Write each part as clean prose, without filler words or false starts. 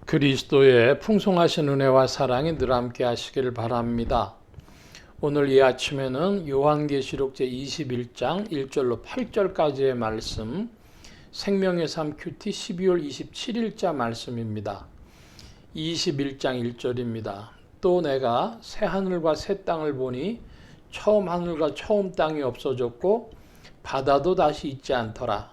그리스도의 풍성하신 은혜와 사랑이 늘 함께 하시길 바랍니다. 오늘 이 아침에는 요한계시록 제21장 1절로 8절까지의 말씀, 생명의 삶 큐티 12월 27일자 말씀입니다. 21장 1절입니다. 또 내가 새 하늘과 새 땅을 보니 처음 하늘과 처음 땅이 없어졌고 바다도 다시 있지 않더라.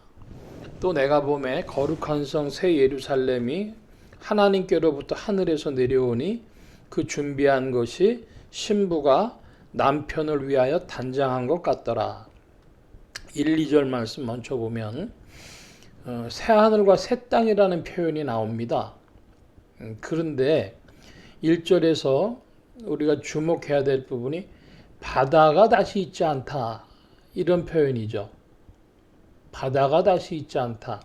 또 내가 보매 거룩한 성 새 예루살렘이 하나님께로부터 하늘에서 내려오니 그 준비한 것이 신부가 남편을 위하여 단장한 것 같더라. 1, 2절 말씀 먼저 보면 새 하늘과 새 땅이라는 표현이 나옵니다. 그런데 1절에서 우리가 주목해야 될 부분이 바다가 다시 있지 않다, 이런 표현이죠. 바다가 다시 있지 않다.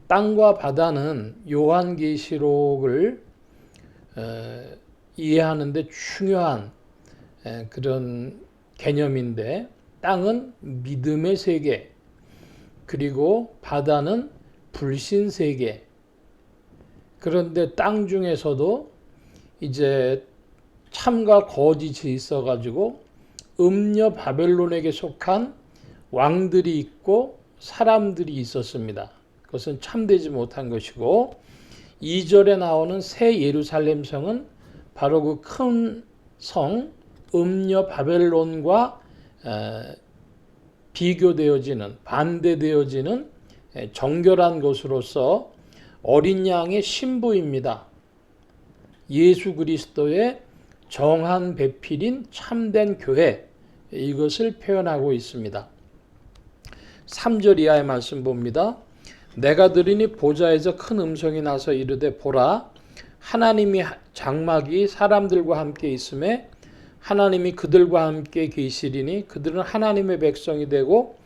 땅과 바다는 요한계시록을 이해하는 데 중요한 그런 개념인데, 땅은 믿음의 세계, 그리고 바다는 불신 세계. 그런데 땅 중에서도 이제 참과 거짓이 있어가지고 음녀 바벨론에게 속한 왕들이 있고 사람들이 있었습니다. 그것은 참되지 못한 것이고, 2절에 나오는 새 예루살렘 성은 바로 그 큰 성 음녀 바벨론과 비교되어지는, 반대되어지는 정결한 것으로서 어린 양의 신부입니다. 예수 그리스도의 정한 배필인 참된 교회, 이것을 표현하고 있습니다. 3절 이하의 말씀 봅니다. 내가 들으니 보좌에서 큰 음성이 나서 이르되 보라, 하나님이 장막이 사람들과 함께 있음에 하나님이 그들과 함께 계시리니 그들은 하나님의 백성이 되고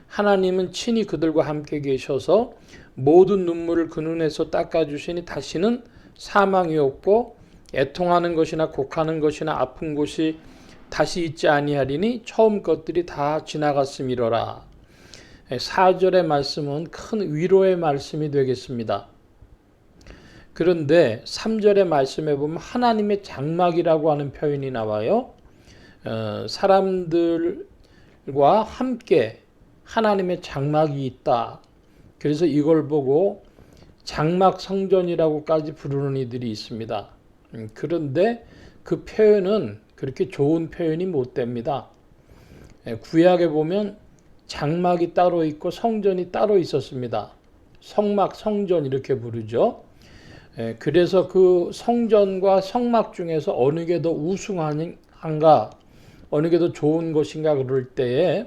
하나님은 친히 그들과 함께 계셔서 모든 눈물을 그 눈에서 닦아주시니 다시는 사망이 없고 애통하는 것이나 곡하는 것이나 아픈 곳이 다시 있지 아니하리니 처음 것들이 다 지나갔음이로라. 4절의 말씀은 큰 위로의 말씀이 되겠습니다. 그런데 3절의 말씀에 보면 하나님의 장막이라고 하는 표현이 나와요. 사람들과 함께 하나님의 장막이 있다. 그래서 이걸 보고 장막 성전이라고까지 부르는 이들이 있습니다. 그런데 그 표현은 그렇게 좋은 표현이 못 됩니다. 구약에 보면 장막이 따로 있고 성전이 따로 있었습니다. 성막, 성전 이렇게 부르죠. 그래서 그 성전과 성막 중에서 어느 게 더 우승한가, 어느 게 더 좋은 것인가 그럴 때에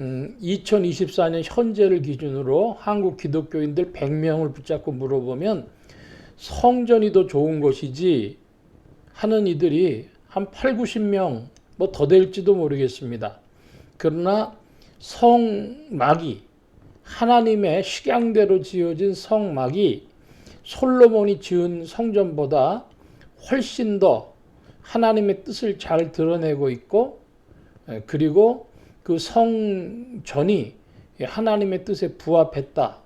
2024년 현재를 기준으로 한국 기독교인들 100명을 붙잡고 물어보면 성전이 더 좋은 것이지 하는 이들이 한 8, 90명 뭐 더 될지도 모르겠습니다. 그러나 성막이, 하나님의 식양대로 지어진 성막이 솔로몬이 지은 성전보다 훨씬 더 하나님의 뜻을 잘 드러내고 있고, 그리고 그 성전이 하나님의 뜻에 부합했다.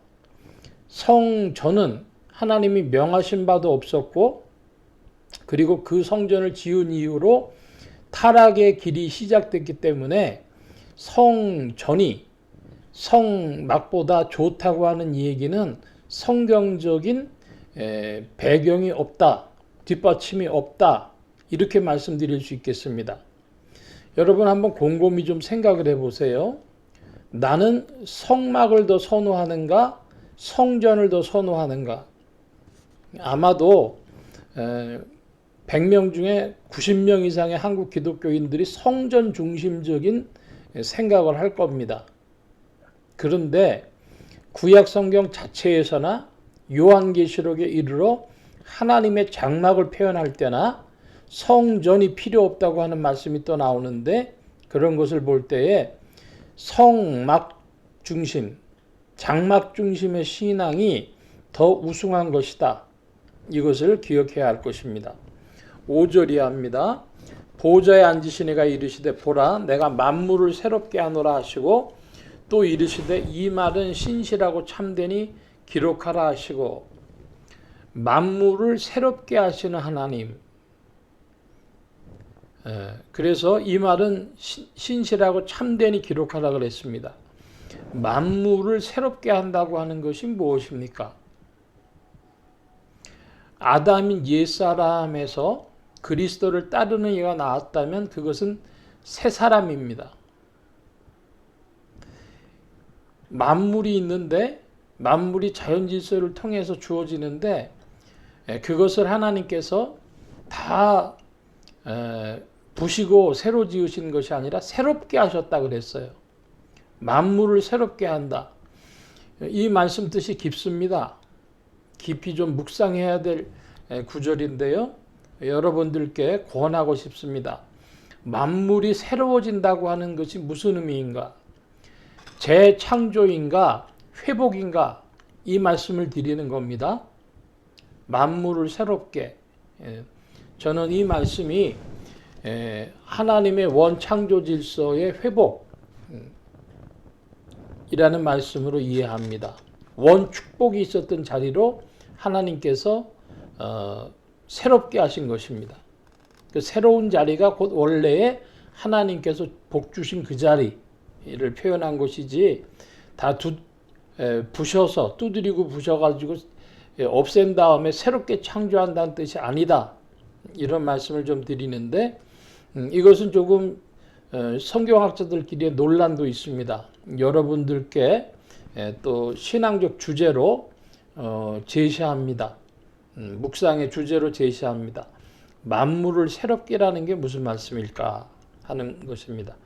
성전은 하나님이 명하신 바도 없었고, 그리고 그 성전을 지은 이후로 타락의 길이 시작됐기 때문에 성전이 성막보다 좋다고 하는 이 얘기는 성경적인 배경이 없다, 뒷받침이 없다, 이렇게 말씀드릴 수 있겠습니다. 여러분 한번 곰곰이 좀 생각을 해보세요. 나는 성막을 더 선호하는가, 성전을 더 선호하는가? 아마도 100명 중에 90명 이상의 한국 기독교인들이 성전 중심적인 생각을 할 겁니다. 그런데 구약 성경 자체에서나 요한계시록에 이르러 하나님의 장막을 표현할 때나 성전이 필요 없다고 하는 말씀이 또 나오는데, 그런 것을 볼 때에 성막 중심, 장막 중심의 신앙이 더 우승한 것이다. 이것을 기억해야 할 것입니다. 5절 이하입니다. 보좌에 앉으신 이가 이르시되 보라, 내가 만물을 새롭게 하노라 하시고 또 이르시되 이 말은 신실하고 참되니 기록하라 하시고, 만물을 새롭게 하시는 하나님. 그래서 이 말은 신실하고 참되니 기록하라 그랬습니다. 만물을 새롭게 한다고 하는 것이 무엇입니까? 아담인 옛사람에서 그리스도를 따르는 이가 나왔다면 그것은 새 사람입니다. 만물이 있는데 만물이 자연 질서를 통해서 주어지는데 그것을 하나님께서 다 부시고 새로 지으신 것이 아니라 새롭게 하셨다 그랬어요. 만물을 새롭게 한다. 이 말씀 뜻이 깊습니다. 깊이 좀 묵상해야 될 구절인데요. 여러분들께 권하고 싶습니다. 만물이 새로워진다고 하는 것이 무슨 의미인가? 재창조인가? 회복인가? 이 말씀을 드리는 겁니다. 만물을 새롭게. 저는 이 말씀이 하나님의 원창조 질서의 회복이라는 말씀으로 이해합니다. 원축복이 있었던 자리로 하나님께서 새롭게 하신 것입니다. 그 새로운 자리가 곧 원래의 하나님께서 복 주신 그 자리를 표현한 것이지 다 부셔서 두드리고 부셔가지고 없앤 다음에 새롭게 창조한다는 뜻이 아니다. 이런 말씀을 좀 드리는데 이것은 조금 성경학자들끼리의 논란도 있습니다. 여러분들께 또 신앙적 주제로 제시합니다. 묵상의 주제로 제시합니다. 만물을 새롭게라는 게 무슨 말씀일까 하는 것입니다.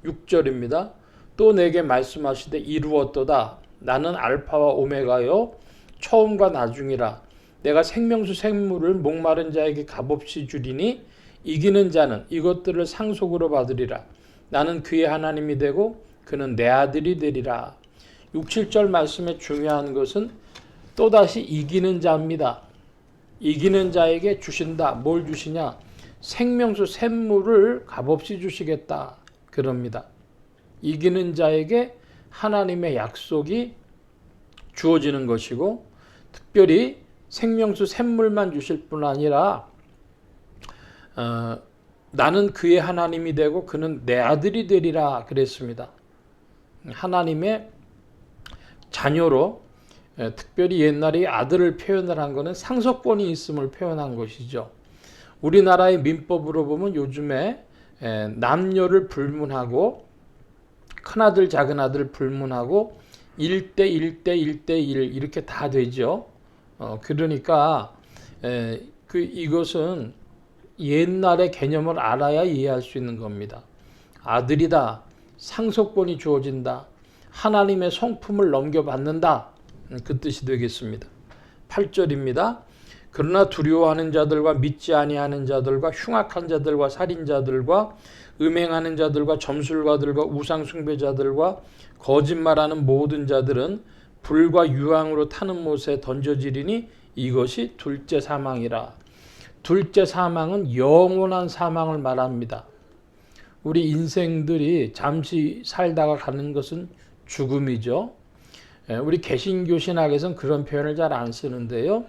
6절입니다. 또 내게 말씀하시되 이루었도다. 나는 알파와 오메가요 처음과 나중이라. 내가 생명수 생물을 목마른 자에게 값없이 주리니 이기는 자는 이것들을 상속으로 받으리라. 나는 그의 하나님이 되고 그는 내 아들이 되리라. 6, 7절 말씀의 중요한 것은 또다시 이기는 자입니다. 이기는 자에게 주신다. 뭘 주시냐? 생명수 샘물을 값없이 주시겠다. 그럽니다. 이기는 자에게 하나님의 약속이 주어지는 것이고 특별히 생명수 샘물만 주실 뿐 아니라 나는 그의 하나님이 되고 그는 내 아들이 되리라 그랬습니다. 하나님의 자녀로 특별히 옛날에 아들을 표현을 한 것은 상속권이 있음을 표현한 것이죠. 우리나라의 민법으로 보면 요즘에 남녀를 불문하고 큰아들 작은아들 불문하고 1대 1대 1대 1 이렇게 다 되죠. 그러니까 이것은 옛날의 개념을 알아야 이해할 수 있는 겁니다. 아들이다. 상속권이 주어진다. 하나님의 성품을 넘겨받는다. 그 뜻이 되겠습니다. 8절입니다. 그러나 두려워하는 자들과 믿지 아니하는 자들과 흉악한 자들과 살인자들과 음행하는 자들과 점술가들과 우상숭배자들과 거짓말하는 모든 자들은 불과 유황으로 타는 못에 던져지리니 이것이 둘째 사망이라. 둘째 사망은 영원한 사망을 말합니다. 우리 인생들이 잠시 살다가 가는 것은 죽음이죠. 우리 개신교 신학에서는 그런 표현을 잘 안 쓰는데요.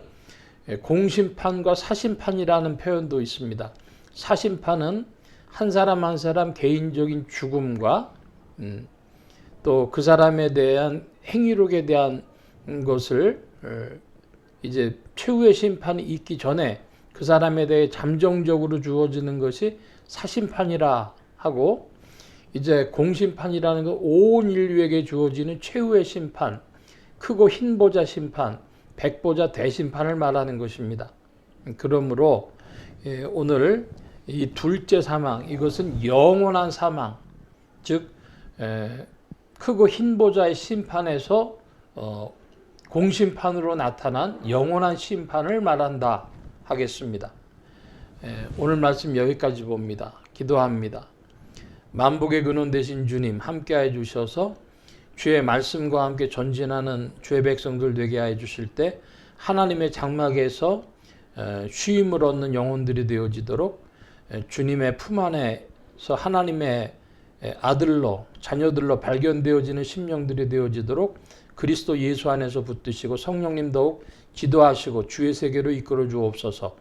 공심판과 사심판이라는 표현도 있습니다. 사심판은 한 사람 한 사람 개인적인 죽음과 또 그 사람에 대한 행위록에 대한 것을 이제 최후의 심판이 있기 전에 그 사람에 대해 잠정적으로 주어지는 것이 사심판이라 하고 이제 공심판이라는 건 온 인류에게 주어지는 최후의 심판, 크고 흰 보자 심판, 백보자 대심판을 말하는 것입니다. 그러므로 오늘 이 둘째 사망, 이것은 영원한 사망, 즉 크고 흰 보자의 심판에서 공심판으로 나타난 영원한 심판을 말한다 하겠습니다. 오늘 말씀 여기까지 봅니다. 기도합니다. 만복의 근원 되신 주님 함께해 주셔서 주의 말씀과 함께 전진하는 주의 백성들 되게 해 주실 때 하나님의 장막에서 쉼을 얻는 영혼들이 되어지도록 주님의 품 안에서 하나님의 아들로 자녀들로 발견되어지는 심령들이 되어지도록 그리스도 예수 안에서 붙드시고 성령님 더욱 지도하시고 주의 세계로 이끌어 주옵소서.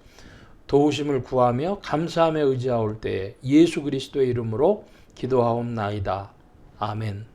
도우심을 구하며 감사하며 의지하올 때에 예수 그리스도의 이름으로 기도하옵나이다. 아멘.